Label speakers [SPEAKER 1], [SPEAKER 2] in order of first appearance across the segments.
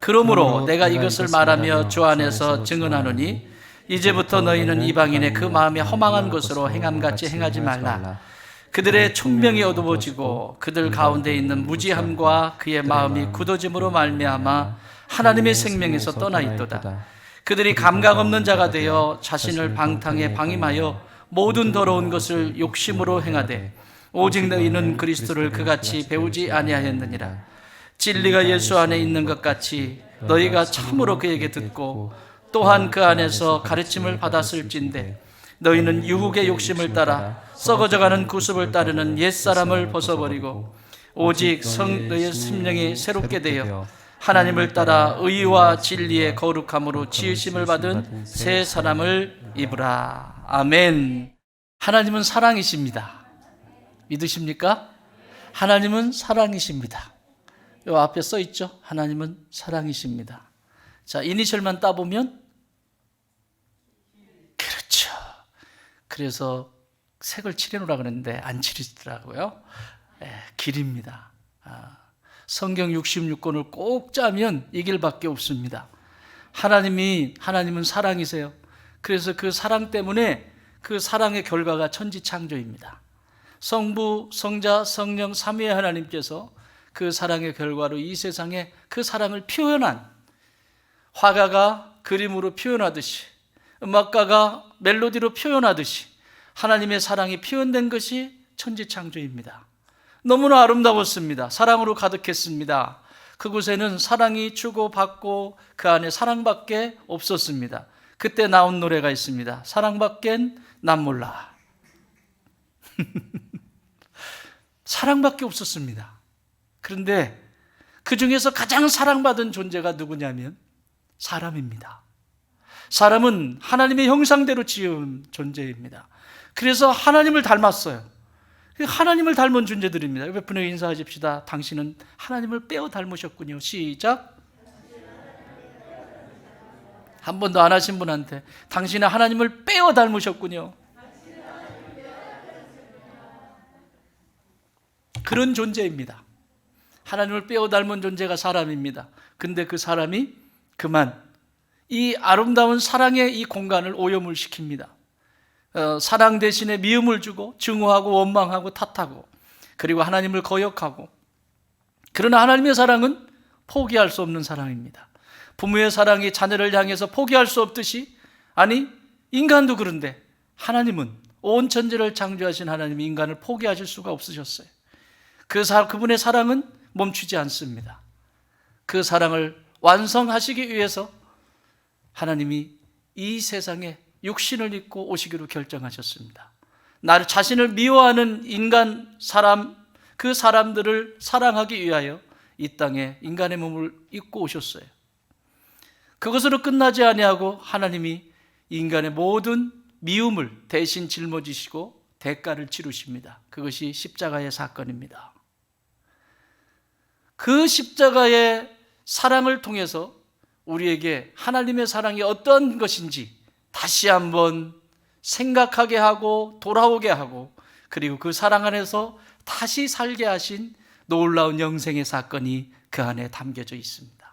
[SPEAKER 1] 그러므로 내가 이것을 말하며 주 안에서 증언하노니 이제부터 너희는 이방인의 그 마음에 허망한 것으로 행함같이 행하지 말라. 그들의 총명이 어두워지고 그들 가운데 있는 무지함과 그의 마음이 굳어짐으로 말미암아 하나님의 생명에서 떠나 있도다. 그들이 감각 없는 자가 되어 자신을 방탕에 방임하여 모든 더러운 것을 욕심으로 행하되 오직 너희는 그리스도를 그같이 배우지 아니하였느니라. 진리가 예수 안에 있는 것 같이 너희가 참으로 그에게 듣고 또한 그 안에서 가르침을 받았을진데 너희는 유혹의 욕심을 따라 썩어져가는 구습을 따르는 옛사람을 벗어버리고 오직 너희의 심령이 새롭게 되어 하나님을 따라 의와 진리의 거룩함으로 지으심을 받은 새 사람을 입으라. 아멘. 하나님은 사랑이십니다. 믿으십니까? 하나님은 사랑이십니다. 요 앞에 써 있죠? 하나님은 사랑이십니다. 자, 이니셜만 따보면 그렇죠. 그래서 색을 칠해놓으라 그랬는데 안 칠이더라고요. 길입니다. 성경 66권을 꼭 짜면 이 길밖에 없습니다. 하나님은 사랑이세요. 그래서 그 사랑 때문에 그 사랑의 결과가 천지창조입니다. 성부, 성자, 성령 삼위의 하나님께서 그 사랑의 결과로 이 세상에 그 사랑을 표현한, 화가가 그림으로 표현하듯이, 음악가가 멜로디로 표현하듯이 하나님의 사랑이 표현된 것이 천지창조입니다. 너무나 아름다웠습니다. 사랑으로 가득했습니다. 그곳에는 사랑이 주고받고 그 안에 사랑밖에 없었습니다. 그때 나온 노래가 있습니다. 사랑밖엔 난 몰라. 사랑밖에 없었습니다. 그런데 그 중에서 가장 사랑받은 존재가 누구냐면 사람입니다. 사람은 하나님의 형상대로 지은 존재입니다. 그래서 하나님을 닮았어요. 하나님을 닮은 존재들입니다. 옆에 분에게 인사하십시다. 당신은 하나님을 빼어 닮으셨군요. 시작. 한 번도 안 하신 분한테 당신은 하나님을 빼어 닮으셨군요. 그런 존재입니다. 하나님을 빼어 닮은 존재가 사람입니다. 근데 그 사람이 그만 이 아름다운 사랑의 이 공간을 오염을 시킵니다. 사랑 대신에 미움을 주고 증오하고 원망하고 탓하고 그리고 하나님을 거역하고. 그러나 하나님의 사랑은 포기할 수 없는 사랑입니다. 부모의 사랑이 자녀를 향해서 포기할 수 없듯이, 아니 인간도 그런데 하나님은 온 천지를 창조하신 하나님이 인간을 포기하실 수가 없으셨어요. 그분의 사랑은 멈추지 않습니다. 그 사랑을 완성하시기 위해서 하나님이 이 세상에 육신을 입고 오시기로 결정하셨습니다. 나를 자신을 미워하는 그 사람들을 사랑하기 위하여 이 땅에 인간의 몸을 입고 오셨어요. 그것으로 끝나지 아니하고 하나님이 인간의 모든 미움을 대신 짊어지시고 대가를 치르십니다. 그것이 십자가의 사건입니다. 그 십자가의 사랑을 통해서 우리에게 하나님의 사랑이 어떤 것인지 다시 한번 생각하게 하고 돌아오게 하고, 그리고 그 사랑 안에서 다시 살게 하신 놀라운 영생의 사건이 그 안에 담겨져 있습니다.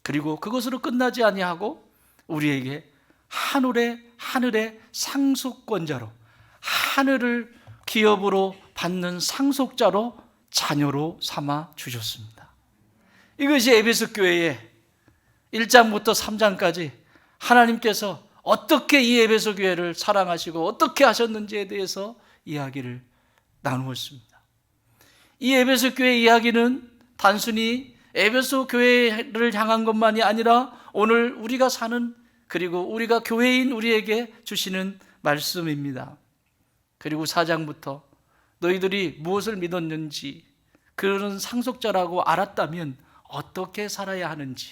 [SPEAKER 1] 그리고 그것으로 끝나지 아니하고 우리에게 하늘의 상속권자로, 하늘을 기업으로 받는 상속자로, 자녀로 삼아 주셨습니다. 이것이 에베소 교회의 1장부터 3장까지 하나님께서 어떻게 이 에베소 교회를 사랑하시고 어떻게 하셨는지에 대해서 이야기를 나누었습니다. 이 에베소 교회 이야기는 단순히 에베소 교회를 향한 것만이 아니라 오늘 우리가 사는, 그리고 우리가 교회인 우리에게 주시는 말씀입니다. 그리고 4장부터 너희들이 무엇을 믿었는지, 그런 상속자라고 알았다면 어떻게 살아야 하는지,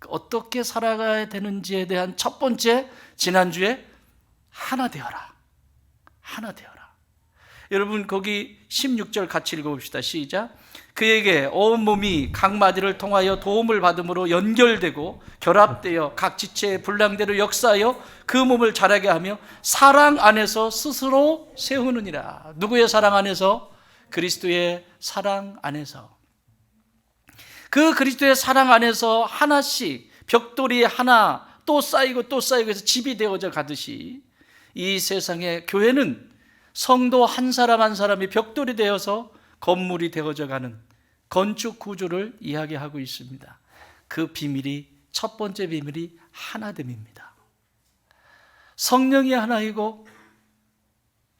[SPEAKER 1] 어떻게 살아가야 되는지에 대한 첫 번째, 지난주에 하나 되어라. 여러분 거기 16절 같이 읽어봅시다. 시작. 그에게 온 몸이 각 마디를 통하여 도움을 받음으로 연결되고 결합되어 각 지체의 분량대로 역사하여 그 몸을 자라게 하며 사랑 안에서 스스로 세우느니라. 누구의 사랑 안에서? 그리스도의 사랑 안에서. 그 그리스도의 사랑 안에서 하나씩 벽돌이 하나 또 쌓이고 또 쌓이고 해서 집이 되어져 가듯이 이 세상의 교회는 성도 한 사람 한 사람이 벽돌이 되어서 건물이 되어져 가는 건축 구조를 이야기하고 있습니다. 그 비밀이, 첫 번째 비밀이 하나됨입니다. 성령이 하나이고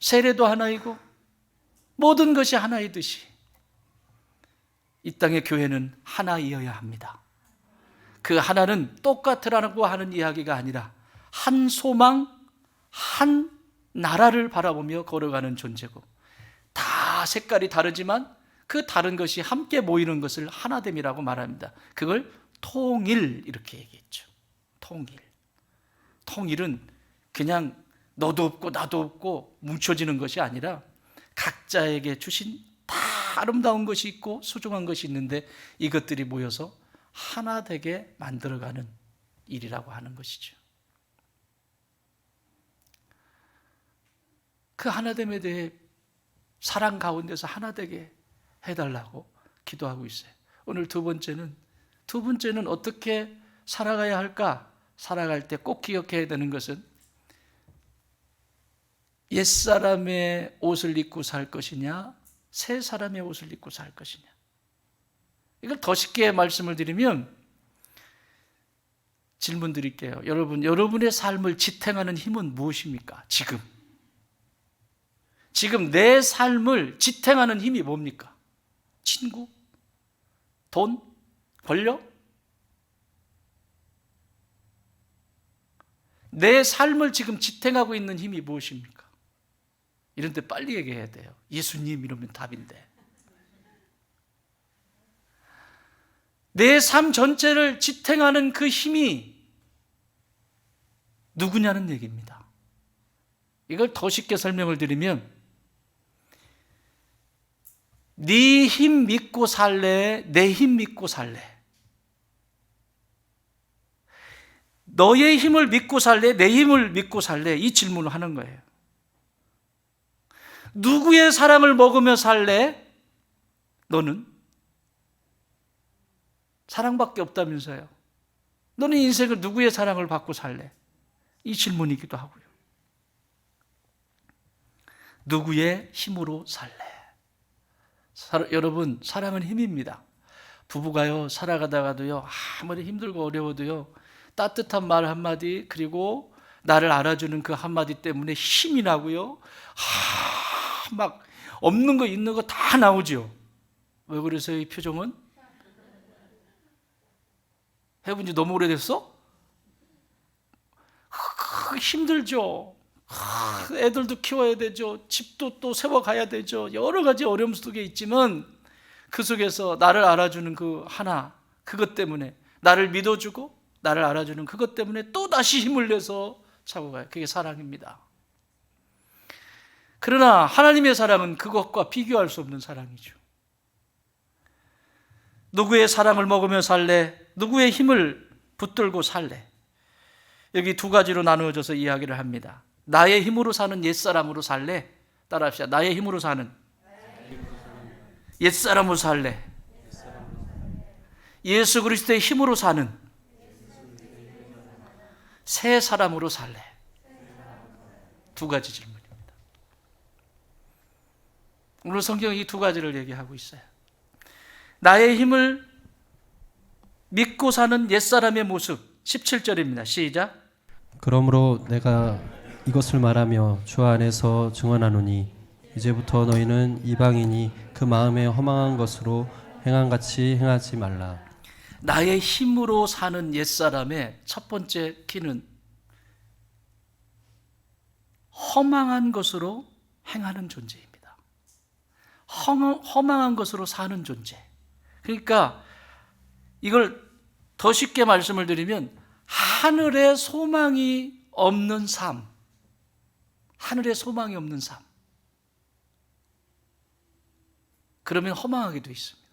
[SPEAKER 1] 세례도 하나이고 모든 것이 하나이듯이 이 땅의 교회는 하나이어야 합니다. 그 하나는 똑같으라고 하는 이야기가 아니라 한 소망, 한 나라를 바라보며 걸어가는 존재고, 다 색깔이 다르지만 그 다른 것이 함께 모이는 것을 하나됨이라고 말합니다. 그걸 통일, 이렇게 얘기했죠. 통일. 통일은 그냥 너도 없고 나도 없고 뭉쳐지는 것이 아니라 각자에게 주신 다 아름다운 것이 있고 소중한 것이 있는데 이것들이 모여서 하나 되게 만들어가는 일이라고 하는 것이죠. 그 하나됨에 대해 사랑 가운데서 하나 되게 해달라고 기도하고 있어요. 오늘 두 번째는 어떻게 살아가야 할까? 살아갈 때 꼭 기억해야 되는 것은 옛사람의 옷을 입고 살 것이냐, 새 사람의 옷을 입고 살 것이냐. 이걸 더 쉽게 말씀을 드리면 질문 드릴게요. 여러분의 삶을 지탱하는 힘은 무엇입니까? 지금 내 삶을 지탱하는 힘이 뭡니까? 친구? 돈? 권력? 내 삶을 지금 지탱하고 있는 힘이 무엇입니까? 이런 데 빨리 얘기해야 돼요. 예수님 이러면 답인데. 내 삶 전체를 지탱하는 그 힘이 누구냐는 얘기입니다. 이걸 더 쉽게 설명을 드리면 네 힘 믿고 살래? 내 힘 믿고 살래? 너의 힘을 믿고 살래? 내 힘을 믿고 살래? 이 질문을 하는 거예요. 누구의 사랑을 먹으며 살래? 너는? 사랑밖에 없다면서요. 너는 인생을 누구의 사랑을 받고 살래? 이 질문이기도 하고요. 누구의 힘으로 살래? 여러분, 사랑은 힘입니다. 부부가요, 살아가다가도요, 아무리 힘들고 어려워도요, 따뜻한 말 한마디, 그리고 나를 알아주는 그 한마디 때문에 힘이 나고요, 막 없는 거 있는 거 다 나오죠. 왜 그러세요? 이 표정은? 해본 지 너무 오래됐어? 힘들죠. 애들도 키워야 되죠. 집도 또 세워가야 되죠. 여러 가지 어려움 속에 있지만 그 속에서 나를 알아주는 그 하나, 그것 때문에 나를 믿어주고 나를 알아주는 그것 때문에 또 다시 힘을 내서 차고 가요. 그게 사랑입니다. 그러나 하나님의 사랑은 그것과 비교할 수 없는 사랑이죠. 누구의 사랑을 먹으며 살래? 누구의 힘을 붙들고 살래? 여기 두 가지로 나누어져서 이야기를 합니다. 나의 힘으로 사는 옛사람으로 살래? 따라합시다. 나의 힘으로 사는 옛사람으로 살래? 예수 그리스도의 힘으로 사는 새 사람으로 살래? 두 가지 질문입니다. 오늘 성경이 이 두 가지를 얘기하고 있어요. 나의 힘을 믿고 사는 옛사람의 모습, 17절입니다. 시작.
[SPEAKER 2] 그러므로 내가 이것을 말하며 주 안에서 증언하노니 이제부터 너희는 이방인이 그 마음에 허망한 것으로 행함같이 행하지 말라.
[SPEAKER 1] 나의 힘으로 사는 옛사람의 첫 번째 키는 허망한 것으로 행하는 존재입니다. 허망한 것으로 사는 존재. 그러니까 이걸 더 쉽게 말씀을 드리면 하늘에 소망이 없는 삶. 하늘에 소망이 없는 삶. 그러면 허망하게 돼 있습니다.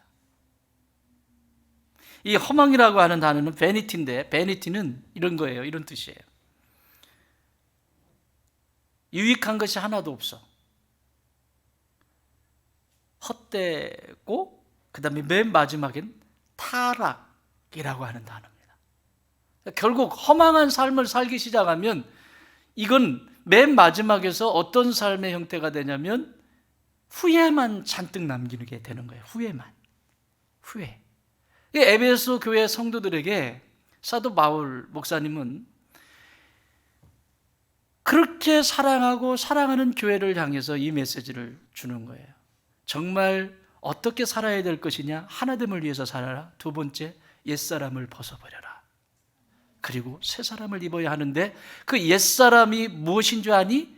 [SPEAKER 1] 이 허망이라고 하는 단어는 베니티인데, 베니티는 이런 거예요. 이런 뜻이에요. 유익한 것이 하나도 없어. 헛되고, 그 다음에 맨 마지막엔 타락이라고 하는 단어입니다. 결국 허망한 삶을 살기 시작하면 이건 맨 마지막에서 어떤 삶의 형태가 되냐면 후회만 잔뜩 남기게 되는 거예요. 후회. 에베소 교회 성도들에게 사도 바울 목사님은 그렇게 사랑하고 사랑하는 교회를 향해서 이 메시지를 주는 거예요. 정말 어떻게 살아야 될 것이냐? 하나됨을 위해서 살아라. 두 번째, 옛사람을 벗어버려라. 그리고 새 사람을 입어야 하는데 그 옛사람이 무엇인 줄 아니?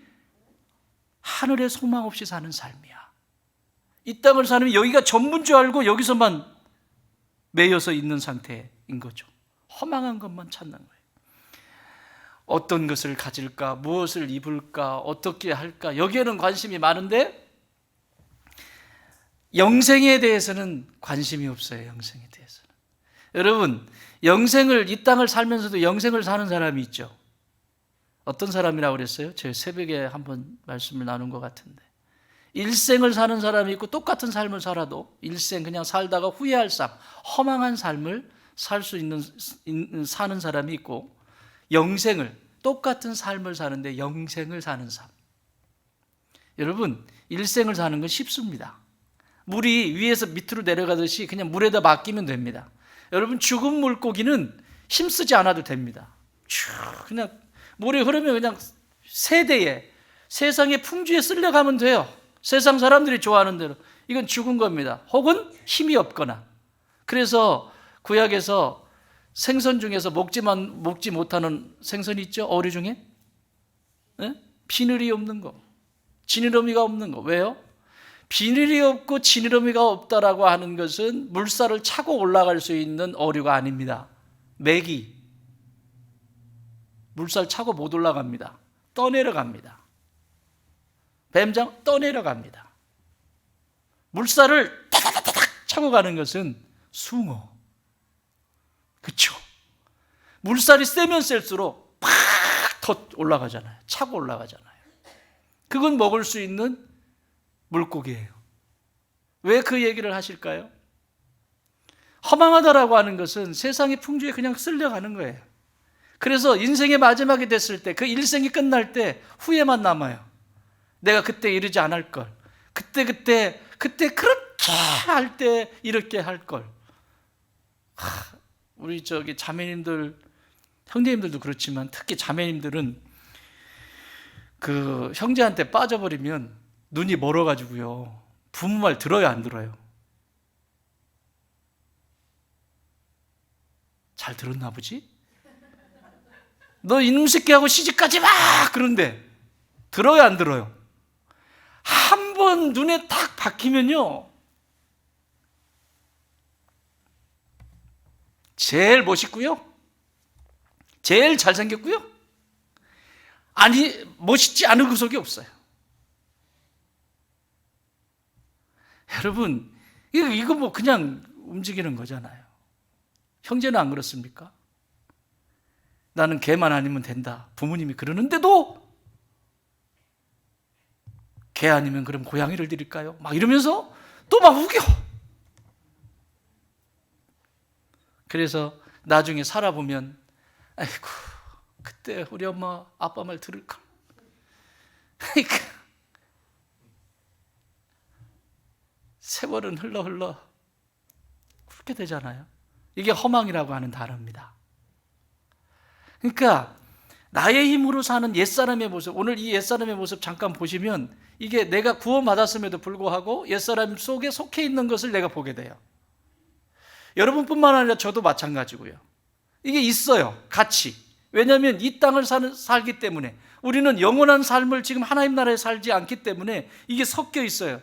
[SPEAKER 1] 하늘에 소망 없이 사는 삶이야. 이 땅을 사는 여기가 전부인 줄 알고 여기서만 매여서 있는 상태인 거죠. 허망한 것만 찾는 거예요. 어떤 것을 가질까? 무엇을 입을까? 어떻게 할까? 여기에는 관심이 많은데 영생에 대해서는 관심이 없어요. 영생에 대해서는. 여러분, 영생을 이 땅을 살면서도 영생을 사는 사람이 있죠. 어떤 사람이라고 그랬어요? 제가 새벽에 한번 말씀을 나눈 것 같은데 일생을 사는 사람이 있고 똑같은 삶을 살아도 일생 그냥 살다가 후회할 삶, 허망한 삶을 살 수 있는 사는 사람이 있고 영생을 똑같은 삶을 사는데 영생을 사는 삶. 여러분, 일생을 사는 건 쉽습니다. 물이 위에서 밑으로 내려가듯이 그냥 물에다 맡기면 됩니다. 여러분, 죽은 물고기는 힘쓰지 않아도 됩니다. 그냥 물이 흐르면 그냥 세대에 세상의 풍주에 쓸려가면 돼요. 세상 사람들이 좋아하는 대로. 이건 죽은 겁니다. 혹은 힘이 없거나. 그래서 구약에서 생선 중에서 먹지 못하는 생선이 있죠? 어류 중에? 네? 비늘이 없는 거, 지느러미가 없는 거. 왜요? 비늘이 없고 지느러미가 없다라고 하는 것은 물살을 차고 올라갈 수 있는 어류가 아닙니다. 메기, 물살 차고 못 올라갑니다. 떠내려갑니다. 뱀장 떠내려갑니다. 물살을 타닥타닥 차고 가는 것은 숭어. 그렇죠? 물살이 세면 셀수록 팍 더 올라가잖아요. 차고 올라가잖아요. 그건 먹을 수 있는 물고기예요. 왜 그 얘기를 하실까요? 허망하다라고 하는 것은 세상의 풍주에 그냥 쓸려가는 거예요. 그래서 인생의 마지막이 됐을 때, 그 일생이 끝날 때 후회만 남아요. 내가 그때 이러지 않을 걸. 그때 그렇게 할 때 이렇게 할 걸. 우리 자매님들, 형제님들도 그렇지만 특히 자매님들은 그 형제한테 빠져버리면 눈이 멀어가지고요. 부모 말 들어요, 안 들어요? 잘 들었나 보지? 너 이놈 새끼하고 시집가지 마! 그런데 들어요, 안 들어요? 한 번 눈에 딱 박히면요, 제일 멋있고요, 제일 잘생겼고요, 아니 멋있지 않은 구석이 없어요. 여러분, 이거 뭐 그냥 움직이는 거잖아요. 형제는 안 그렇습니까? 나는 개만 아니면 된다, 부모님이 그러는데도 개 아니면 그럼 고양이를 드릴까요? 막 이러면서 또 막 우겨. 그래서 나중에 살아보면 아이고, 그때 우리 엄마 아빠 말 들을까? 아이고, 세월은 흘러 그렇게 되잖아요. 이게 허망이라고 하는 단어입니다. 그러니까 나의 힘으로 사는 옛사람의 모습, 오늘 이 옛사람의 모습 잠깐 보시면 이게 내가 구원받았음에도 불구하고 옛사람 속에 속해 있는 것을 내가 보게 돼요. 여러분뿐만 아니라 저도 마찬가지고요. 이게 있어요, 같이. 왜냐하면 이 땅을 살기 때문에, 우리는 영원한 삶을 지금 하나님 나라에 살지 않기 때문에 이게 섞여 있어요.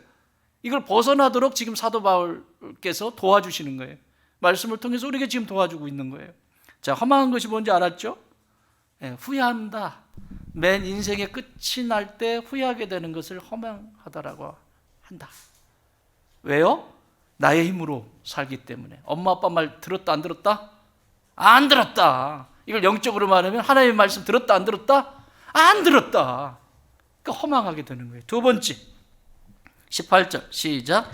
[SPEAKER 1] 이걸 벗어나도록 지금 사도 바울께서 도와주시는 거예요. 말씀을 통해서 우리에게 지금 도와주고 있는 거예요. 자, 허망한 것이 뭔지 알았죠? 후회한다. 맨 인생의 끝이 날 때 후회하게 되는 것을 허망하다라고 한다. 왜요? 나의 힘으로 살기 때문에. 엄마 아빠 말 들었다 안 들었다? 안 들었다. 이걸 영적으로 말하면 하나님의 말씀 들었다 안 들었다? 안 들었다. 그러니까 허망하게 되는 거예요. 두 번째 18절 시작.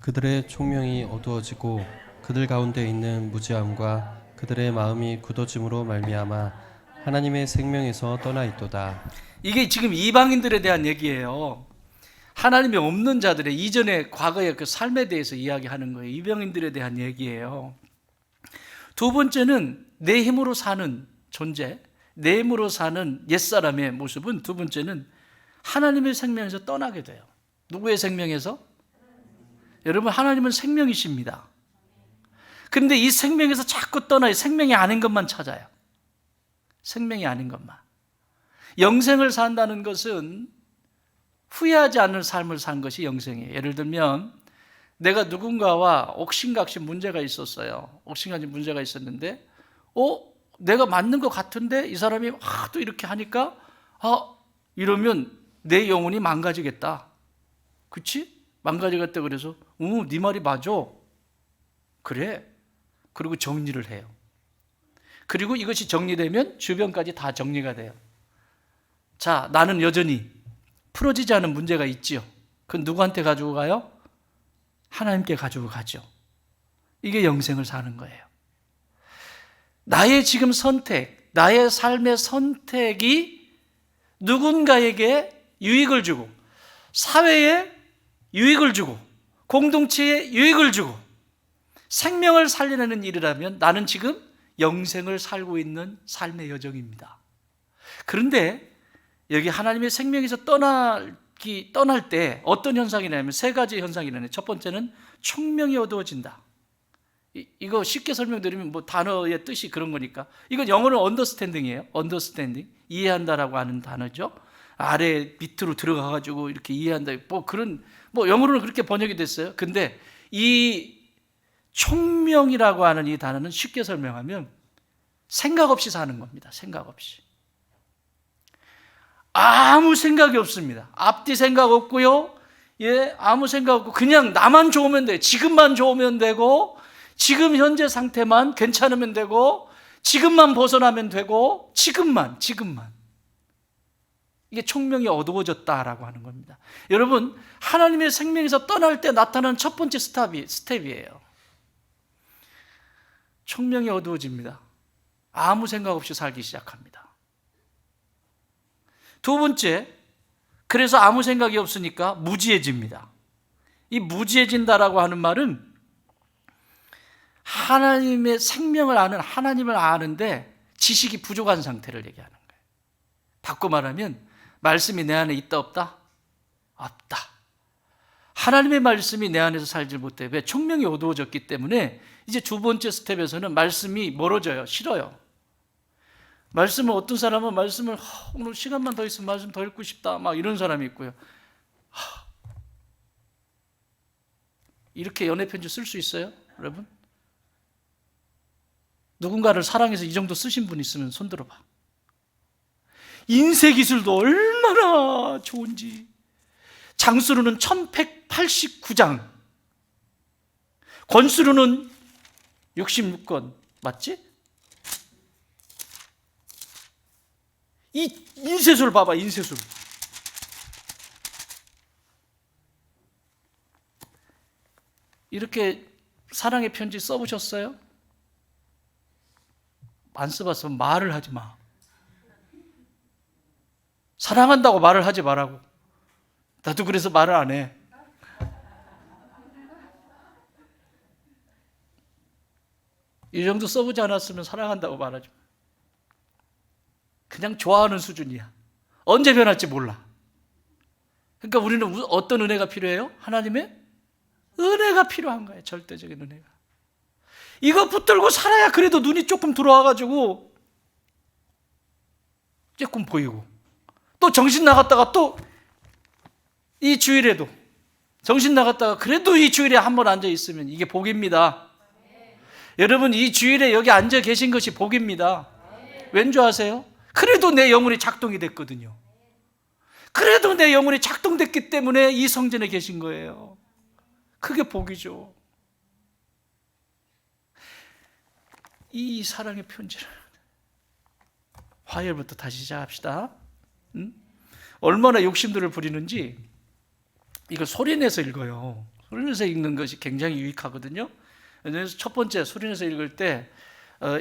[SPEAKER 2] 그들의 총명이 어두워지고 그들 가운데 있는 무지함과 그들의 마음이 굳어짐으로 말미암아 하나님의 생명에서 떠나 있도다.
[SPEAKER 1] 이게 지금 이방인들에 대한 얘기예요. 하나님이 없는 자들의 이전의 과거의 그 삶에 대해서 이야기하는 거예요. 이방인들에 대한 얘기예요. 두 번째는 내 힘으로 사는 존재, 내 힘으로 사는 옛사람의 모습은 두 번째는 하나님의 생명에서 떠나게 돼요. 누구의 생명에서? 여러분, 하나님은 생명이십니다. 그런데 이 생명에서 자꾸 떠나요. 생명이 아닌 것만 찾아요. 생명이 아닌 것만. 영생을 산다는 것은 후회하지 않는 삶을 산 것이 영생이에요. 예를 들면 내가 누군가와 옥신각신 문제가 있었어요. 옥신각신 문제가 있었는데 내가 맞는 것 같은데 이 사람이 또 이렇게 하니까 이러면 내 영혼이 망가지겠다. 그치? 망가지겠다. 그래서 네 말이 맞아. 그래. 그리고 정리를 해요. 그리고 이것이 정리되면 주변까지 다 정리가 돼요. 자, 나는 여전히 풀어지지 않은 문제가 있지요. 그건 누구한테 가지고 가요? 하나님께 가지고 가죠. 이게 영생을 사는 거예요. 나의 지금 선택, 나의 삶의 선택이 누군가에게 유익을 주고 사회에 유익을 주고 공동체에 유익을 주고 생명을 살려내는 일이라면 나는 지금 영생을 살고 있는 삶의 여정입니다. 그런데 여기 하나님의 생명에서 떠날 때 어떤 현상이 나냐면 세 가지 현상이 일어나요. 첫 번째는 총명이 어두워진다. 이거 쉽게 설명드리면 단어의 뜻이 그런 거니까. 이건 영어는 언더스탠딩이에요. 언더스탠딩. 이해한다라고 하는 단어죠. 아래 밑으로 들어가가지고 이렇게 이해한다. 영어로는 그렇게 번역이 됐어요. 근데 이 총명이라고 하는 이 단어는 쉽게 설명하면 생각 없이 사는 겁니다. 생각 없이. 아무 생각이 없습니다. 앞뒤 생각 없고요. 아무 생각 없고 그냥 나만 좋으면 돼요. 지금만 좋으면 되고 지금 현재 상태만 괜찮으면 되고 지금만 벗어나면 되고 지금만. 이게 총명이 어두워졌다라고 하는 겁니다. 여러분, 하나님의 생명에서 떠날 때 나타나는 첫 번째 스텝이에요. 총명이 어두워집니다. 아무 생각 없이 살기 시작합니다. 두 번째, 그래서 아무 생각이 없으니까 무지해집니다. 이 무지해진다라고 하는 말은 하나님의 생명을 아는 하나님을 아는데 지식이 부족한 상태를 얘기하는 거예요. 바꿔 말하면 말씀이 내 안에 있다 없다? 없다. 하나님의 말씀이 내 안에서 살지 못해. 왜? 총명이 어두워졌기 때문에 이제 두 번째 스텝에서는 말씀이 멀어져요. 싫어요. 말씀을 어떤 사람은 말씀을 오늘 시간만 더 있으면 말씀 더 읽고 싶다 막 이런 사람이 있고요. 이렇게 연애 편지 쓸 수 있어요? 여러분? 누군가를 사랑해서 이 정도 쓰신 분 있으면 손 들어봐. 인쇄 기술도 얼마나 좋은지. 장수로는 1189장, 권수로는 66권, 맞지? 이 인쇄술 봐봐, 인쇄술. 이렇게 사랑의 편지 써보셨어요? 안 써봤으면 말을 하지 마. 사랑한다고 말을 하지 말라고. 나도 그래서 말을 안 해. 이 정도 써보지 않았으면 사랑한다고 말하지 마. 그냥 좋아하는 수준이야. 언제 변할지 몰라. 그러니까 우리는 어떤 은혜가 필요해요? 하나님의 은혜가 필요한 거예요. 절대적인 은혜가. 이거 붙들고 살아야 그래도 눈이 조금 들어와가지고 조금 보이고, 또 정신 나갔다가 또 이 주일에도 정신 나갔다가 그래도 이 주일에 한번 앉아 있으면 이게 복입니다. 여러분, 이 주일에 여기 앉아 계신 것이 복입니다. 왠 줄 아세요? 그래도 내 영혼이 작동이 됐거든요. 그래도 내 영혼이 작동됐기 때문에 이 성전에 계신 거예요. 그게 복이죠. 이 사랑의 편지를 화요일부터 다시 시작합시다. 얼마나 욕심들을 부리는지 이걸 소리내서 읽어요. 소리내서 읽는 것이 굉장히 유익하거든요. 그래서 첫 번째 소리내서 읽을 때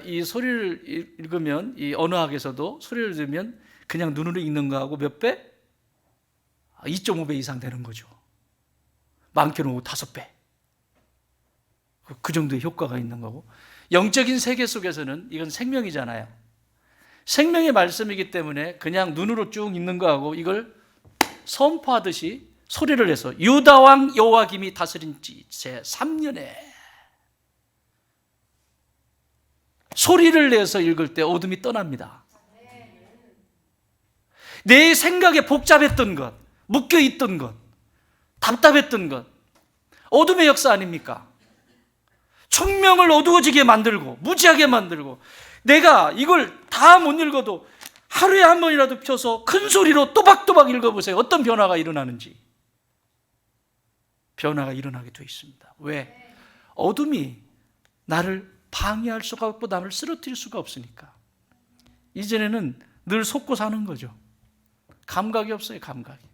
[SPEAKER 1] 이 소리를 읽으면 이 언어학에서도 소리를 들으면 그냥 눈으로 읽는 거하고 몇 배? 2.5배 이상 되는 거죠. 많게는 5-5배. 그 정도의 효과가 있는 거고, 영적인 세계 속에서는 이건 생명이잖아요. 생명의 말씀이기 때문에 그냥 눈으로 쭉 읽는 거하고 이걸 선포하듯이 소리를 내서 유다 왕 여호와김이 다스린 지 제3년에 소리를 내서 읽을 때 어둠이 떠납니다. 내 생각에 복잡했던 것, 묶여있던 것, 답답했던 것, 어둠의 역사 아닙니까? 총명을 어두워지게 만들고 무지하게 만들고, 내가 이걸 다 못 읽어도 하루에 한 번이라도 펴서 큰 소리로 또박또박 읽어보세요. 어떤 변화가 일어나는지. 변화가 일어나게 되어 있습니다. 왜? 어둠이 나를 방해할 수가 없고 남을 쓰러뜨릴 수가 없으니까. 이전에는 늘 속고 사는 거죠. 감각이 없어요. 감각이.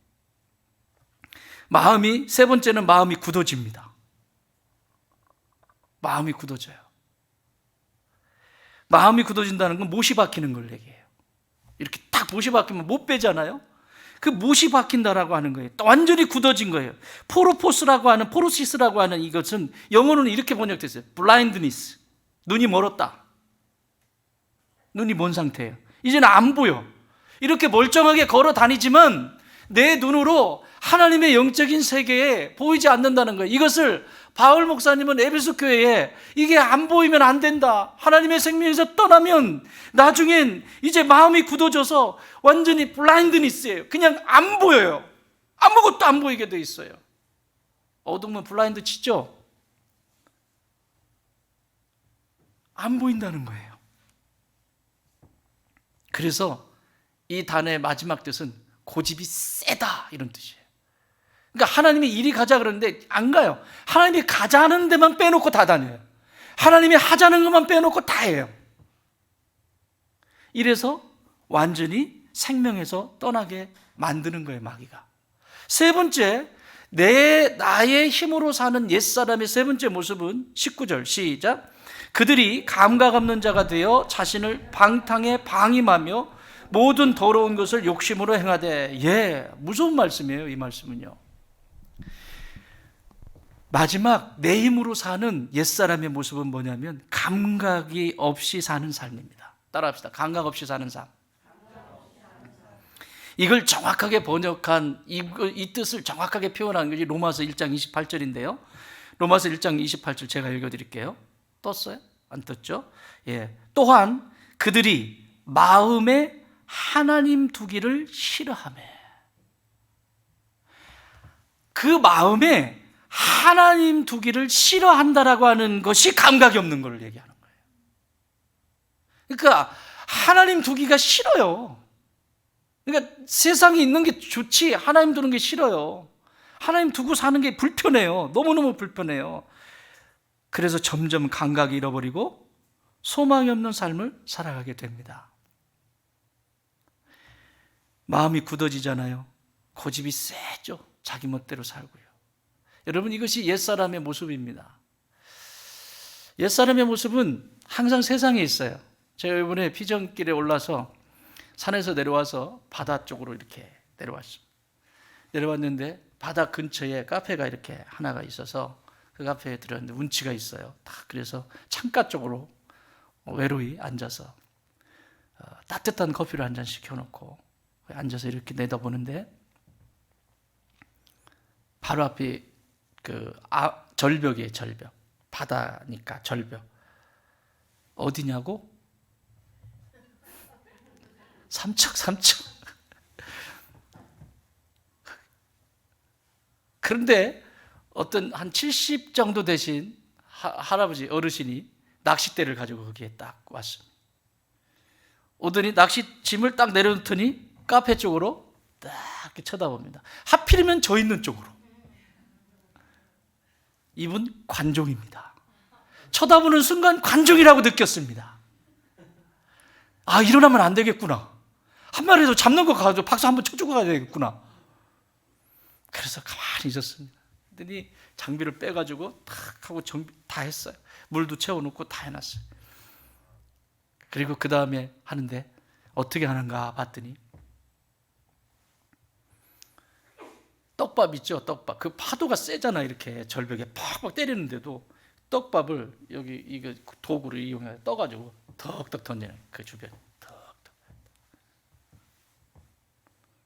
[SPEAKER 1] 마음이, 세 번째는 마음이 굳어집니다. 마음이 굳어져요. 마음이 굳어진다는 건 못이 박히는 걸 얘기해요. 이렇게 딱 못이 박히면 못 빼잖아요. 그 못이 박힌다라고 하는 거예요. 또 완전히 굳어진 거예요. 포로포스라고 하는, 포로시스라고 하는 이것은 영어로는 이렇게 번역됐어요. 블라인드니스. 눈이 멀었다. 눈이 먼 상태예요. 이제는 안 보여. 이렇게 멀쩡하게 걸어 다니지만 내 눈으로 하나님의 영적인 세계에 보이지 않는다는 거예요. 이것을 바울 목사님은 에베소 교회에 이게 안 보이면 안 된다. 하나님의 생명에서 떠나면 나중엔 이제 마음이 굳어져서 완전히 블라인드니스예요. 그냥 안 보여요. 아무것도 안 보이게 돼 있어요. 어두우면 블라인드 치죠? 안 보인다는 거예요. 그래서 이 단어의 마지막 뜻은 고집이 세다, 이런 뜻이에요. 그러니까 하나님이 이리 가자 그러는데 안 가요. 하나님이 가자는 데만 빼놓고 다 다녀요. 하나님이 하자는 것만 빼놓고 다 해요. 이래서 완전히 생명에서 떠나게 만드는 거예요, 마귀가. 세 번째, 나의 힘으로 사는 옛사람의 세 번째 모습은 19절 시작. 그들이 감각 없는 자가 되어 자신을 방탕에 방임하며 모든 더러운 것을 욕심으로 행하되. 예, 무서운 말씀이에요. 이 말씀은요. 마지막 내 힘으로 사는 옛사람의 모습은 뭐냐면 감각이 없이 사는 삶입니다. 따라합시다. 감각 없이 사는 삶. 이걸 정확하게 번역한, 이 뜻을 정확하게 표현한 것이 로마서 1장 28절인데요. 로마서 1장 28절 제가 읽어드릴게요. 떴어요? 안 떴죠? 예. 또한 그들이 마음에 하나님 두기를 싫어하며. 그 마음에 하나님 두기를 싫어한다라고 하는 것이 감각이 없는 걸 얘기하는 거예요. 그러니까 하나님 두기가 싫어요. 그러니까 세상에 있는 게 좋지 하나님 두는 게 싫어요. 하나님 두고 사는 게 불편해요. 너무너무 불편해요. 그래서 점점 감각이 잃어버리고 소망이 없는 삶을 살아가게 됩니다. 마음이 굳어지잖아요. 고집이 세죠. 자기 멋대로 살고요. 여러분, 이것이 옛사람의 모습입니다. 옛사람의 모습은 항상 세상에 있어요. 제가 이번에 피정길에 올라서 산에서 내려와서 바다 쪽으로 이렇게 내려왔습니다. 내려왔는데 바다 근처에 카페가 이렇게 하나가 있어서 그 카페에 들어갔는데 운치가 있어요. 그래서 창가 쪽으로 외로이 앉아서 따뜻한 커피를 한 잔 시켜놓고 앉아서 이렇게 내다보는데 바로 앞이 절벽이에요. 절벽. 바다니까 절벽. 어디냐고? 삼척. 그런데 어떤 한 70 정도 되신 할아버지 어르신이 낚싯대를 가지고 거기에 딱 왔습니다. 오더니 낚싯짐을 딱 내려놓더니 카페 쪽으로 딱 이렇게 쳐다봅니다. 하필이면 저 있는 쪽으로. 이분 관종입니다. 쳐다보는 순간 관종이라고 느꼈습니다. 아, 일어나면 안 되겠구나. 한 마리라도 잡는 거 가지고 박수 한번 쳐주고 가야 되겠구나. 그래서 가만히 있었습니다. 그랬더니 장비를 빼가지고 탁 하고 정비 다 했어요. 물도 채워놓고 다 해놨어요. 그리고 그 다음에 하는데 어떻게 하는가 봤더니 떡밥 있죠, 떡밥. 그 파도가 세잖아. 이렇게 절벽에 팍팍 때리는데도 떡밥을 여기 이거 도구를 이용해 떠가지고 턱턱 던지는 그 주변에 턱턱.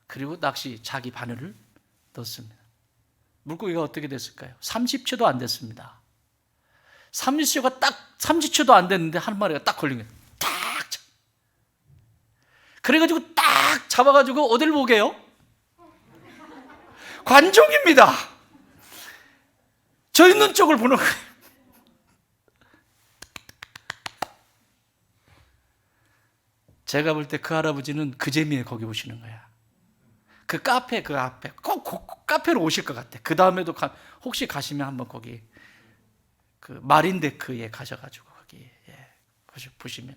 [SPEAKER 1] 그리고 낚시 자기 바늘을 넣습니다. 물고기가 어떻게 됐을까요? 30초도 안 됐습니다. 30초도 안 됐는데 한 마리가 딱 걸린 거예요. 딱. 그래가지고 딱 잡아가지고 어딜 보게요? 관종입니다. 저 있는 쪽을 보는 거예요. 제가 볼 때 그 할아버지는 그 재미에 거기 오시는 거야. 그 카페 그 앞에 꼭 카페로 오실 것 같아. 그 다음에도 혹시 가시면 한번 거기 그 마린데크에 가셔가지고 거기 보시면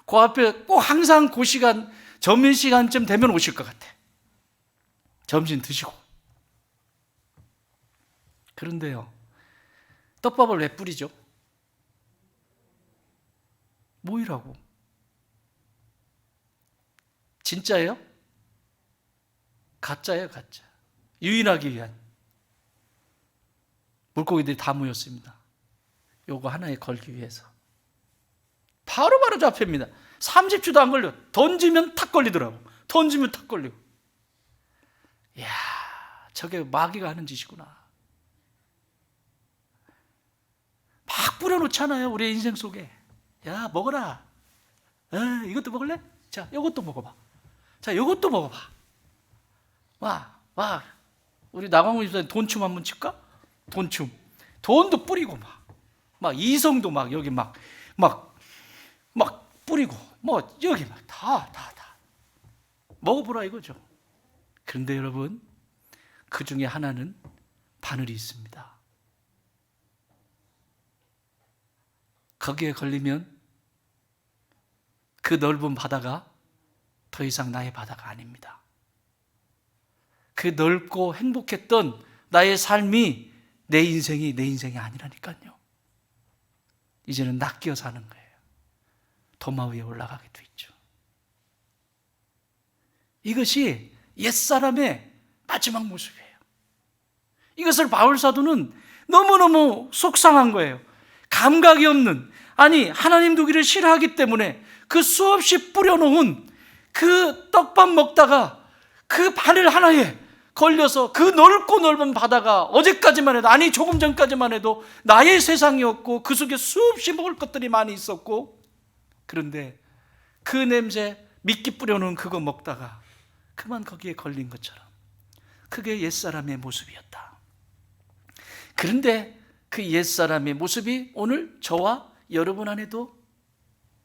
[SPEAKER 1] 그 앞에 꼭 항상 그 시간 점심시간쯤 되면 오실 것 같아. 점심 드시고. 그런데요, 떡밥을 왜 뿌리죠? 뭐이라고? 진짜예요? 가짜예요, 가짜. 유인하기 위한. 물고기들이 다 모였습니다. 요거 하나에 걸기 위해서. 바로 잡힙니다. 30초도 안 걸려. 던지면 탁 걸리더라고. 던지면 탁 걸리고. 이야, 저게 마귀가 하는 짓이구나. 막 뿌려놓잖아요, 우리 인생 속에. 야, 먹어라. 이것도 먹을래? 자, 이것도 먹어봐. 자, 이것도 먹어봐. 와, 우리 나광훈 집사님 돈춤 한번 칠까? 돈춤. 돈도 뿌리고 막 이성도 막 여기 막 뿌리고 뭐 여기 막 다 먹어보라 이거죠. 그런데 여러분, 그 중에 하나는 바늘이 있습니다. 거기에 걸리면 그 넓은 바다가 더 이상 나의 바다가 아닙니다. 그 넓고 행복했던 나의 삶이 내 인생이 아니라니까요. 이제는 낚여 사는 거예요. 도마 위에 올라가게 돼 있죠. 이것이 옛사람의 마지막 모습이에요. 이것을 바울 사도는 너무너무 속상한 거예요. 감각이 없는, 아니 하나님 두기를 싫어하기 때문에 그 수없이 뿌려놓은 그 떡밥 먹다가 그 바늘 하나에 걸려서 그 넓고 넓은 바다가 어제까지만 해도, 아니 조금 전까지만 해도 나의 세상이었고 그 속에 수없이 먹을 것들이 많이 있었고, 그런데 그 냄새 미끼 뿌려놓은 그거 먹다가 그만 거기에 걸린 것처럼 그게 옛사람의 모습이었다. 그런데 그 옛사람의 모습이 오늘 저와 여러분 안에도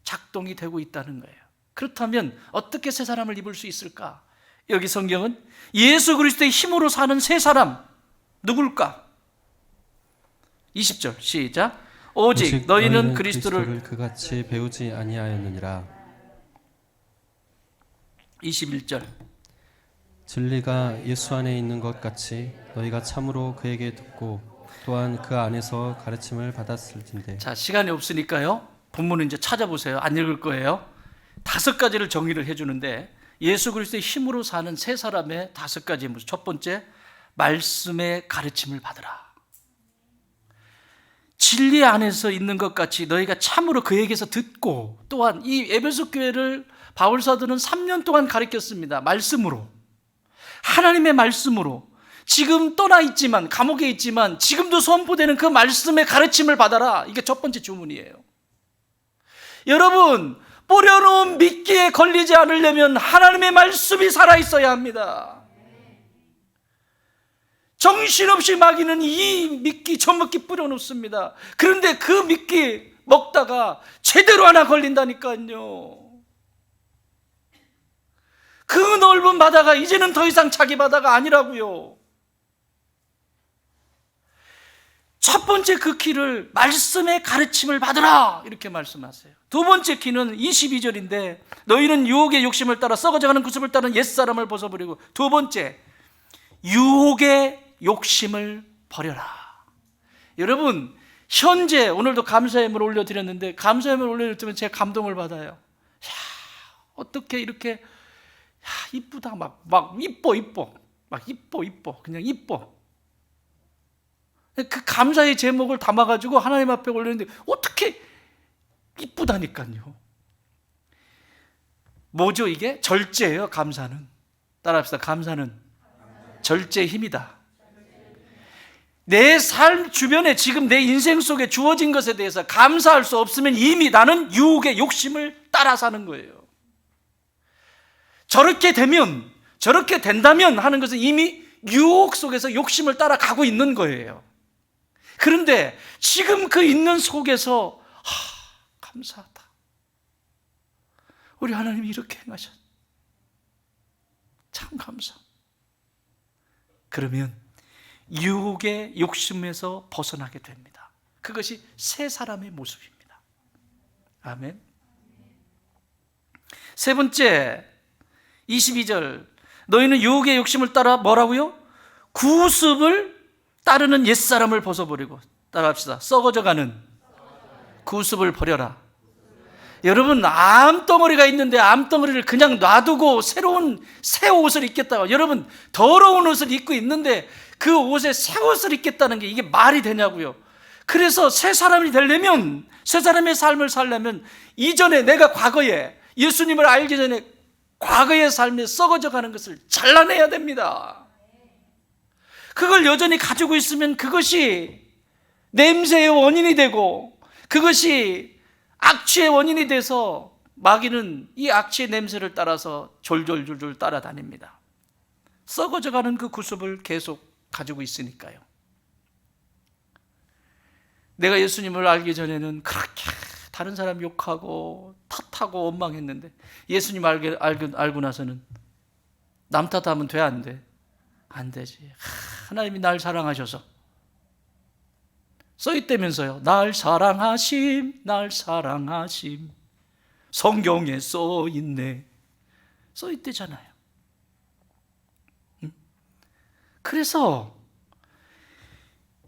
[SPEAKER 1] 작동이 되고 있다는 거예요. 그렇다면 어떻게 새 사람을 입을 수 있을까? 여기 성경은 예수 그리스도의 힘으로 사는 새 사람, 누굴까? 20절 시작. 오직 너희는 그리스도를
[SPEAKER 2] 그같이 배우지 아니하였느니라.
[SPEAKER 1] 21절.
[SPEAKER 2] 진리가 예수 안에 있는 것 같이 너희가 참으로 그에게 듣고 또한 그 안에서 가르침을 받았을진데. 자,
[SPEAKER 1] 시간이 없으니까요, 본문은 이제 찾아보세요. 안 읽을 거예요. 5가지를 정의를 해주는데, 예수 그리스도의 힘으로 사는 새 사람의 5가지 모습. 첫 번째, 말씀의 가르침을 받으라. 진리 안에서 있는 것 같이 너희가 참으로 그에게서 듣고, 또한 이 에베소 교회를 바울 사도는 3년 동안 가르쳤습니다. 말씀으로, 하나님의 말씀으로. 지금 떠나 있지만, 감옥에 있지만 지금도 선포되는 그 말씀의 가르침을 받아라. 이게 첫 번째 주문이에요. 여러분, 뿌려놓은 미끼에 걸리지 않으려면 하나님의 말씀이 살아있어야 합니다. 정신없이 마귀는 이 미끼 저 미끼 뿌려놓습니다. 그런데 그 미끼 먹다가 제대로 하나 걸린다니까요. 그 넓은 바다가 이제는 더 이상 자기 바다가 아니라고요. 첫 번째 그 키를 말씀의 가르침을 받으라, 이렇게 말씀하세요. 두 번째 키는 22절인데, 너희는 유혹의 욕심을 따라 썩어져가는 구습을 따른 옛사람을 벗어버리고, 두 번째, 유혹의 욕심을 버려라. 여러분, 현재 오늘도 감사예물 올려드렸는데 감사예물 올려드리면 제가 감동을 받아요. 야, 어떻게 이렇게 이쁘다 막 이뻐 막 이뻐 그냥 이뻐. 그 감사의 제목을 담아가지고 하나님 앞에 올렸는데 어떻게 이쁘다니까요. 뭐죠 이게? 절제예요. 감사는. 따라합시다. 감사는 절제의 힘이다. 내 삶 주변에 지금 내 인생 속에 주어진 것에 대해서 감사할 수 없으면 이미 나는 유혹의 욕심을 따라 사는 거예요. 저렇게 된다면 하는 것은 이미 유혹 속에서 욕심을 따라가고 있는 거예요. 그런데 지금 그 있는 속에서 감사하다. 우리 하나님이 이렇게 행하셨. 참 감사. 그러면 유혹의 욕심에서 벗어나게 됩니다. 그것이 새 사람의 모습입니다. 아멘. 세 번째 22절, 너희는 유혹의 욕심을 따라 뭐라고요? 구습을 따르는 옛사람을 벗어버리고, 따라합시다. 썩어져가는 구습을 버려라. 여러분, 암덩어리가 있는데 암덩어리를 그냥 놔두고 새로운 새 옷을 입겠다고, 여러분 더러운 옷을 입고 있는데 그 옷에 새 옷을 입겠다는 게 이게 말이 되냐고요. 그래서 새 사람이 되려면, 새 사람의 삶을 살려면 이전에 내가 과거에 예수님을 알기 전에 과거의 삶에 썩어져 가는 것을 잘라내야 됩니다. 그걸 여전히 가지고 있으면 그것이 냄새의 원인이 되고 그것이 악취의 원인이 돼서 마귀는 이 악취의 냄새를 따라서 졸졸졸졸 따라다닙니다. 썩어져 가는 그 구습을 계속 가지고 있으니까요. 내가 예수님을 알기 전에는 그렇게 다른 사람 욕하고 탓하고 원망했는데 예수님 알고 나서는 남 탓하면 돼, 안 돼? 안 되지. 하나님이 날 사랑하셔서 써있다면서요. 날 사랑하심, 날 사랑하심. 성경에 써있네. 써있대잖아요. 그래서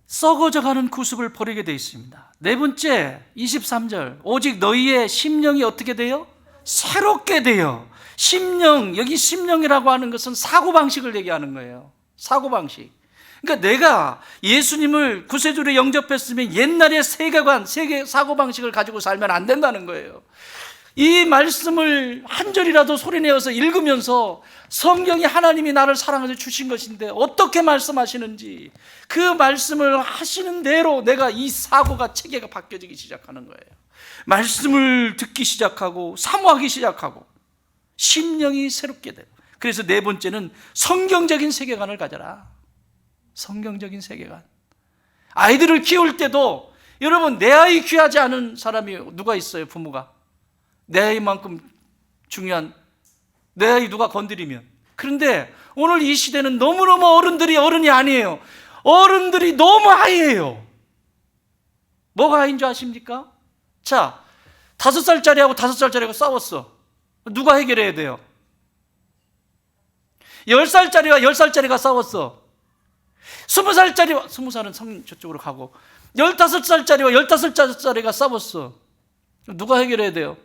[SPEAKER 1] 썩어져가는 구습을 버리게 되어 있습니다. 네 번째 23절, 오직 너희의 심령이 어떻게 돼요? 새롭게 돼요. 심령, 여기 심령이라고 하는 것은 사고방식을 얘기하는 거예요. 사고방식. 그러니까 내가 예수님을 구세주로 영접했으면 옛날의 세계관, 세계 사고방식을 가지고 살면 안 된다는 거예요. 이 말씀을 한 절이라도 소리내어서 읽으면서 성경이 하나님이 나를 사랑해서 주신 것인데 어떻게 말씀하시는지 그 말씀을 하시는 대로 내가 이 사고가, 체계가 바뀌어지기 시작하는 거예요. 말씀을 듣기 시작하고 사모하기 시작하고 심령이 새롭게 되고. 그래서 네 번째는 성경적인 세계관을 가져라. 성경적인 세계관. 아이들을 키울 때도 여러분, 내 아이 귀하지 않은 사람이 누가 있어요? 부모가 내 아이만큼 중요한, 내 아이 누가 건드리면. 그런데 오늘 이 시대는 너무너무 어른들이 어른이 아니에요. 어른들이 너무 아이예요. 뭐가 아이인 줄 아십니까? 자, 5살짜리하고 5살짜리하고 싸웠어. 누가 해결해야 돼요? 10살짜리와 10살짜리가 싸웠어. 20살짜리와, 20살은 성 저쪽으로 가고 15살짜리와 15살짜리가 싸웠어. 누가 해결해야 돼요?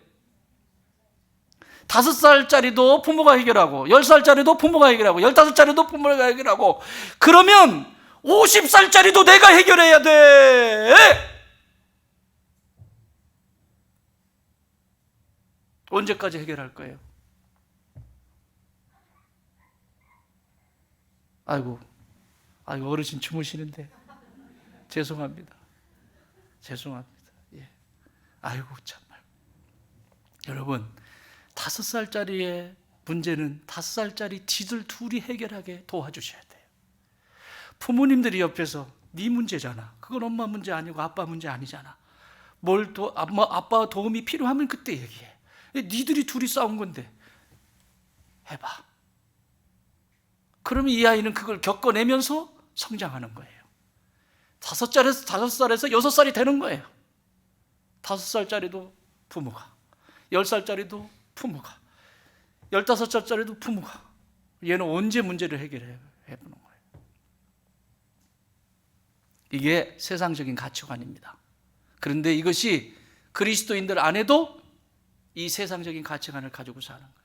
[SPEAKER 1] 5살짜리도 부모가 해결하고 10살짜리도 부모가 해결하고 15살짜리도 부모가 해결하고, 그러면 50살짜리도 내가 해결해야 돼. 언제까지 해결할 거예요? 아이고 어르신 주무시는데 죄송합니다. 예. 아이고 참말. 여러분, 5살짜리의 문제는 5살짜리 지들 둘이 해결하게 도와주셔야 돼요. 부모님들이 옆에서 네 문제잖아, 그건 엄마 문제 아니고 아빠 문제 아니잖아, 아빠 도움이 필요하면 그때 얘기해. 니들이 둘이 싸운 건데 해봐. 그러면 이 아이는 그걸 겪어내면서 성장하는 거예요. 5살에서 6살이 되는 거예요. 5살짜리도 부모가, 10살짜리도 부모가, 15살짜리도 부모가. 얘는 언제 문제를 해결해 보는 거예요. 이게 세상적인 가치관입니다. 그런데 이것이 그리스도인들 안에도 이 세상적인 가치관을 가지고 사는 거예요.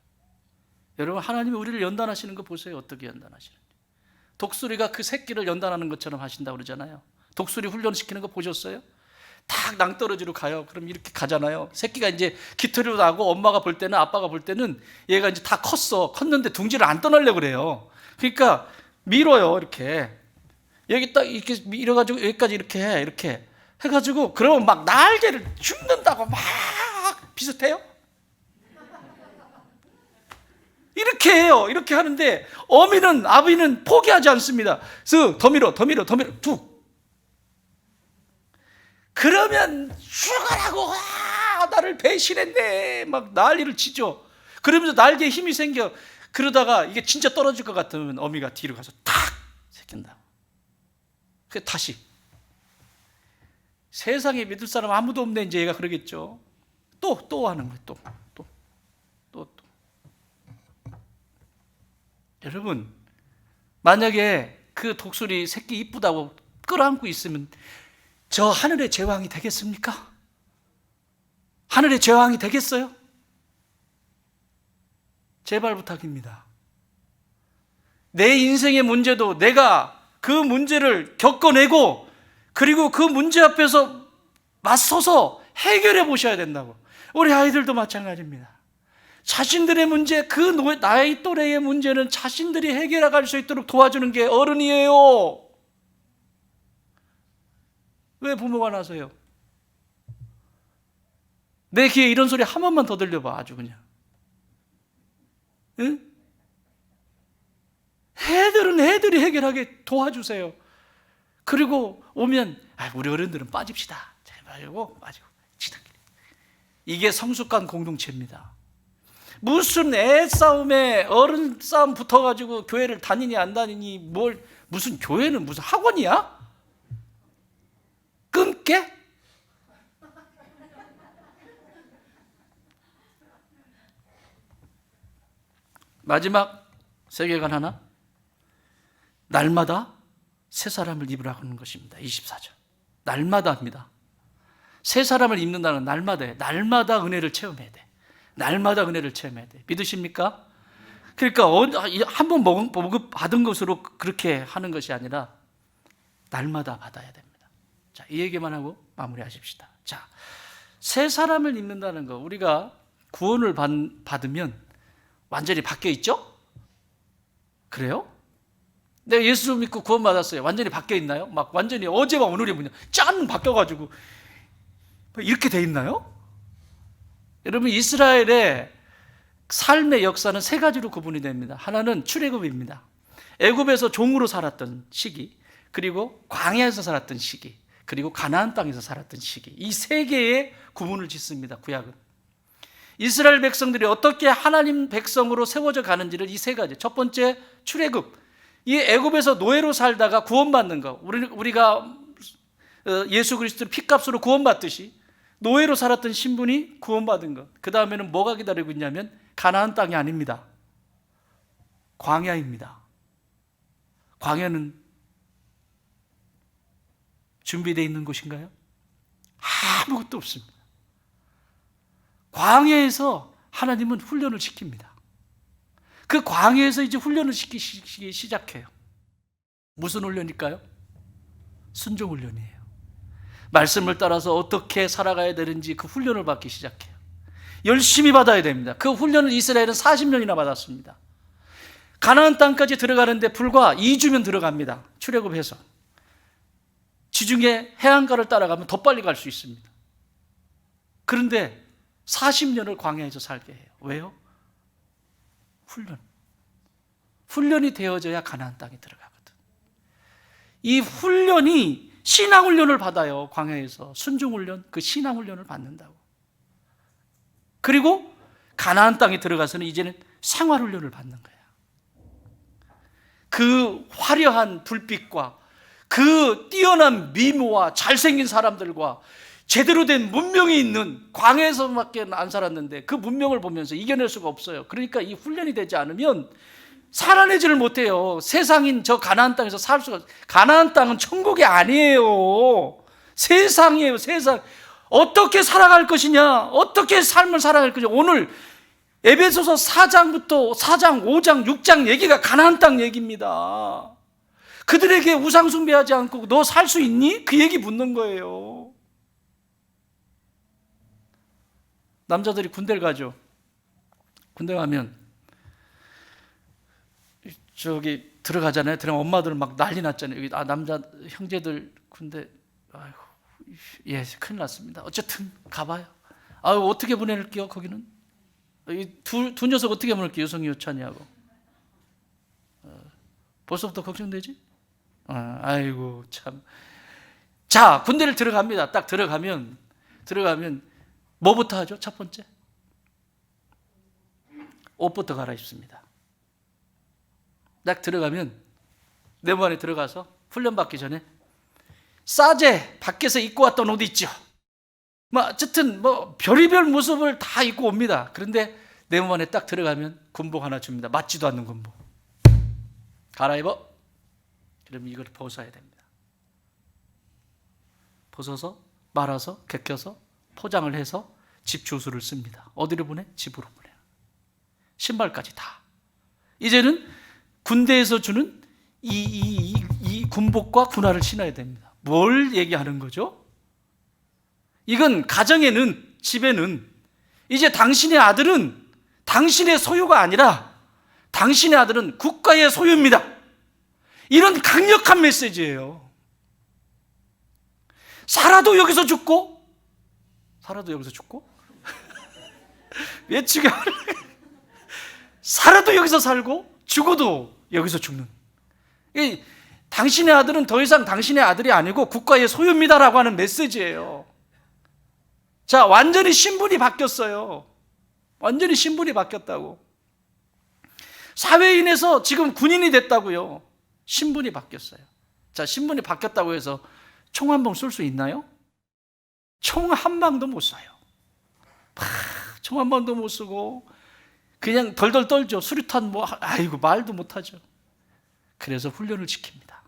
[SPEAKER 1] 여러분, 하나님이 우리를 연단하시는 거 보세요. 어떻게 연단하시는지. 독수리가 그 새끼를 연단하는 것처럼 하신다고 그러잖아요. 독수리 훈련시키는 거 보셨어요? 딱 낭떠러지로 가요. 그럼 이렇게 가잖아요. 새끼가 이제 깃털이로 나고 엄마가 볼 때는, 아빠가 볼 때는 얘가 이제 다 컸는데 둥지를 안 떠나려고 그래요. 그러니까 밀어요. 이렇게 여기 딱 이렇게 밀어가지고 여기까지 이렇게 해. 이렇게 해가지고 그러면 막 날개를 줍는다고 막 비슷해요? 이렇게 해요. 이렇게 하는데 어미는, 아비는 포기하지 않습니다. 그래서 더 밀어 툭. 그러면 죽으라고, 나를 배신했네, 막 난리를 치죠. 그러면서 날개에 힘이 생겨. 그러다가 이게 진짜 떨어질 것 같으면 어미가 뒤로 가서 탁 새긴다. 그 다시. 세상에 믿을 사람 아무도 없네, 이제 얘가 그러겠죠. 또 하는 거예요. 또. 여러분, 만약에 그 독수리 새끼 이쁘다고 끌어안고 있으면 저 하늘의 제왕이 되겠습니까? 하늘의 제왕이 되겠어요? 제발 부탁입니다. 내 인생의 문제도 내가 그 문제를 겪어내고, 그리고 그 문제 앞에서 맞서서 해결해 보셔야 된다고. 우리 아이들도 마찬가지입니다. 자신들의 문제, 그 나이 또래의 문제는 자신들이 해결해 갈 수 있도록 도와주는 게 어른이에요. 왜 부모가 나서요? 내 귀에 이런 소리 한 번만 더 들려봐. 아주 그냥. 응? 애들은 애들이 해결하게 도와주세요. 그리고 오면 우리 어른들은 빠집시다. 제발고 빠지고. 이게 성숙한 공동체입니다. 무슨 애 싸움에 어른 싸움 붙어가지고 교회를 다니니 안 다니니, 무슨 교회는 무슨 학원이야? 끊게? 마지막 세계관 하나. 날마다 새 사람을 입으라고 하는 것입니다. 24절. 날마다 합니다. 새 사람을 입는다는 날마다예요. 날마다 은혜를 체험해야 돼. 날마다 은혜를 체험해야 돼. 믿으십니까? 그러니까 한 번 받은 것으로 그렇게 하는 것이 아니라 날마다 받아야 됩니다. 자, 이 얘기만 하고 마무리하십시다. 자, 새 사람을 입는다는 거, 우리가 구원을 받으면 완전히 바뀌어 있죠? 그래요? 내가 예수 믿고 구원 받았어요. 완전히 바뀌어 있나요? 막 완전히 어제와 오늘이 뭐냐, 짠 바뀌어가지고 이렇게 돼 있나요? 여러분, 이스라엘의 삶의 역사는 세 가지로 구분이 됩니다. 하나는 출애굽입니다. 애굽에서 종으로 살았던 시기, 그리고 광야에서 살았던 시기, 그리고 가나안 땅에서 살았던 시기. 이 세 개의 구분을 짓습니다. 구약은. 이스라엘 백성들이 어떻게 하나님 백성으로 세워져 가는지를 이 세 가지. 첫 번째, 출애굽. 이 애굽에서 노예로 살다가 구원받는 거. 우리가 예수 그리스도의 피값으로 구원받듯이 노예로 살았던 신분이 구원받은 것. 그 다음에는 뭐가 기다리고 있냐면 가나안 땅이 아닙니다. 광야입니다. 광야는 준비되어 있는 곳인가요? 아무것도 없습니다. 광야에서 하나님은 훈련을 시킵니다. 그 광야에서 이제 훈련을 시키기 시작해요. 무슨 훈련일까요? 순종 훈련이에요. 말씀을 따라서 어떻게 살아가야 되는지 그 훈련을 받기 시작해요. 열심히 받아야 됩니다. 그 훈련을 이스라엘은 40년이나 받았습니다. 가나안 땅까지 들어가는데 불과 2주면 들어갑니다. 출애굽해서. 지중해 해안가를 따라가면 더 빨리 갈 수 있습니다. 그런데 40년을 광야에서 살게 해요. 왜요? 훈련이 되어져야 가나안 땅에 들어가거든. 이 훈련이 신앙훈련을 받아요. 광야에서 순종훈련, 그 신앙훈련을 받는다고. 그리고 가나안 땅에 들어가서는 이제는 생활훈련을 받는 거야. 그 화려한 불빛과 그 뛰어난 미모와 잘생긴 사람들과 제대로 된 문명이 있는 광야에서밖에 안 살았는데 그 문명을 보면서 이겨낼 수가 없어요. 그러니까 이 훈련이 되지 않으면 살아내지를 못해요. 세상인 저 가나안 땅에서 살 수가, 가나안 땅은 천국이 아니에요. 세상이에요, 세상. 어떻게 살아갈 것이냐, 어떻게 삶을 살아갈 것이냐. 오늘 에베소서 4장부터 4장, 5장, 6장 얘기가 가나안 땅 얘기입니다. 그들에게 우상 숭배하지 않고 너 살 수 있니? 그 얘기 묻는 거예요. 남자들이 군대를 가죠. 군대 가면 저기 들어가잖아요. 들어가면 엄마들은 막 난리 났잖아요. 여기 남자 형제들 군대, 아이고, 예, 큰일 났습니다. 어쨌든 가봐요. 어떻게 보낼게요? 거기는 두 녀석 어떻게 보낼게요? 유성이 요찬이하고. 벌써부터 걱정되지? 아이고 참. 자, 군대를 들어갑니다. 딱 들어가면 뭐부터 하죠? 첫 번째, 옷부터 갈아입습니다. 딱 들어가면 내무반에 들어가서 훈련 받기 전에 싸제 밖에서 입고 왔던 옷 있죠. 어쨌든 별의별 모습을 다 입고 옵니다. 그런데 내무반에 딱 들어가면 군복 하나 줍니다. 맞지도 않는 군복. 갈아입어. 그럼 이걸 벗어야 됩니다. 벗어서 말아서 개켜서 포장을 해서 집 주소를 씁니다. 어디로 보내? 집으로 보내요. 신발까지 다. 이제는 군대에서 주는 이 군복과 군화를 신어야 됩니다. 뭘 얘기하는 거죠? 이건 가정에는, 집에는 이제 당신의 아들은 당신의 소유가 아니라 당신의 아들은 국가의 소유입니다. 이런 강력한 메시지예요. 살아도 여기서 죽고 외치게 살아도 여기서 살고 죽어도 여기서 죽는. 당신의 아들은 더 이상 당신의 아들이 아니고 국가의 소유입니다라고 하는 메시지예요. 자, 완전히 신분이 바뀌었어요. 완전히 신분이 바뀌었다고. 사회인에서 지금 군인이 됐다고요. 신분이 바뀌었어요. 자, 신분이 바뀌었다고 해서 총 한 방 쏠 수 있나요? 총 한 방도 못 쏴요. 총 한 방도 못 쏘고 그냥 덜덜 떨죠. 수류탄 아이고 말도 못하죠. 그래서 훈련을 시킵니다.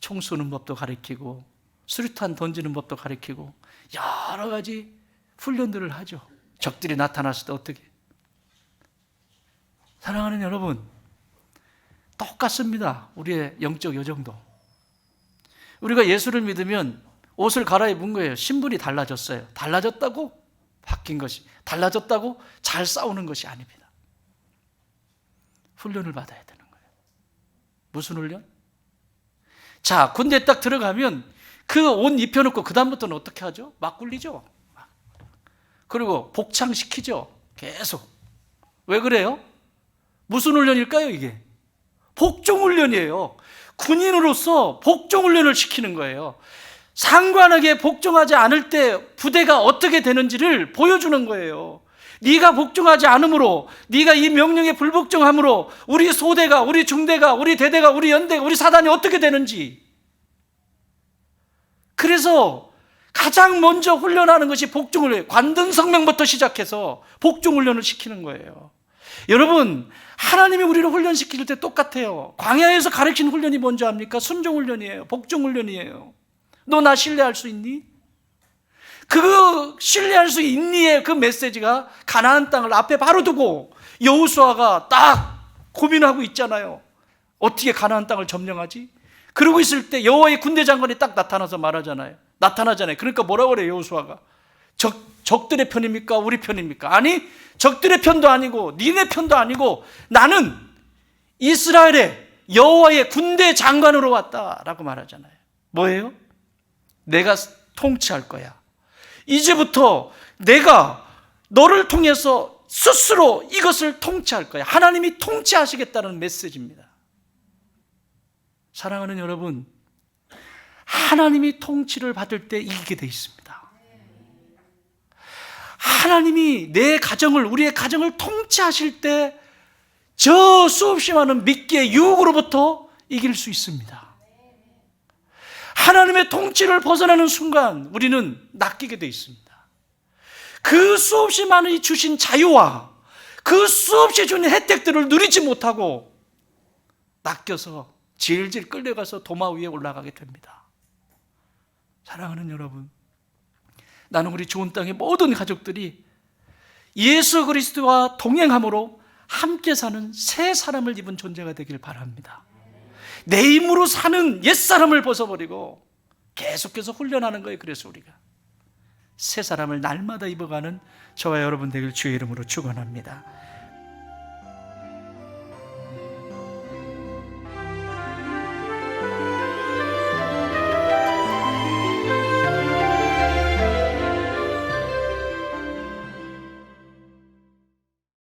[SPEAKER 1] 총 쏘는 법도 가르치고 수류탄 던지는 법도 가르치고 여러 가지 훈련들을 하죠. 적들이 나타났을 때 어떻게. 사랑하는 여러분, 똑같습니다. 우리의 영적 여정도. 우리가 예수를 믿으면 옷을 갈아입은 거예요. 신분이 달라졌어요. 달라졌다고 바뀐 것이, 달라졌다고 잘 싸우는 것이 아닙니다. 훈련을 받아야 되는 거예요. 무슨 훈련? 자, 군대 딱 들어가면 그 옷 입혀놓고 그 다음부터는 어떻게 하죠? 막 굴리죠. 그리고 복창시키죠. 계속. 왜 그래요? 무슨 훈련일까요, 이게? 복종훈련이에요. 군인으로서 복종훈련을 시키는 거예요. 상관에게 복종하지 않을 때 부대가 어떻게 되는지를 보여주는 거예요. 네가 복종하지 않으므로, 네가 이 명령에 불복종함으로 우리 소대가, 우리 중대가, 우리 대대가, 우리 연대가, 우리 사단이 어떻게 되는지. 그래서 가장 먼저 훈련하는 것이 복종훈련, 관등성명부터 시작해서 복종훈련을 시키는 거예요. 여러분, 하나님이 우리를 훈련시킬 때 똑같아요. 광야에서 가르친 훈련이 뭔지 압니까? 순종훈련이에요. 복종훈련이에요. 너 나 신뢰할 수 있니? 그 신뢰할 수 있니의 그 메시지가 가나안 땅을 앞에 바로 두고 여호수아가 딱 고민하고 있잖아요. 어떻게 가나안 땅을 점령하지? 그러고 있을 때 여호와의 군대 장관이 딱 나타나서 말하잖아요. 그러니까 뭐라고 그래요, 여호수아가? 적들의 편입니까? 우리 편입니까? 아니, 적들의 편도 아니고 니네 편도 아니고 나는 이스라엘의 여호와의 군대 장관으로 왔다라고 말하잖아요. 뭐예요? 내가 통치할 거야. 이제부터 내가 너를 통해서 스스로 이것을 통치할 거야. 하나님이 통치하시겠다는 메시지입니다. 사랑하는 여러분, 하나님이 통치를 받을 때 이기게 돼 있습니다. 하나님이 내 가정을, 우리의 가정을 통치하실 때 저 수없이 많은 미끼의 유혹으로부터 이길 수 있습니다. 하나님의 통치를 벗어나는 순간 우리는 낚이게 돼 있습니다. 그 수없이 많은 주신 자유와 그 수없이 주는 혜택들을 누리지 못하고 낚여서 질질 끌려가서 도마 위에 올라가게 됩니다. 사랑하는 여러분, 나는 우리 좋은 땅의 모든 가족들이 예수 그리스도와 동행함으로 함께 사는 새 사람을 입은 존재가 되길 바랍니다. 내 힘으로 사는 옛사람을 벗어버리고 계속해서 훈련하는 거예요. 그래서 우리가 새 사람을 날마다 입어가는 저와 여러분 되길 주의 이름으로 축원합니다.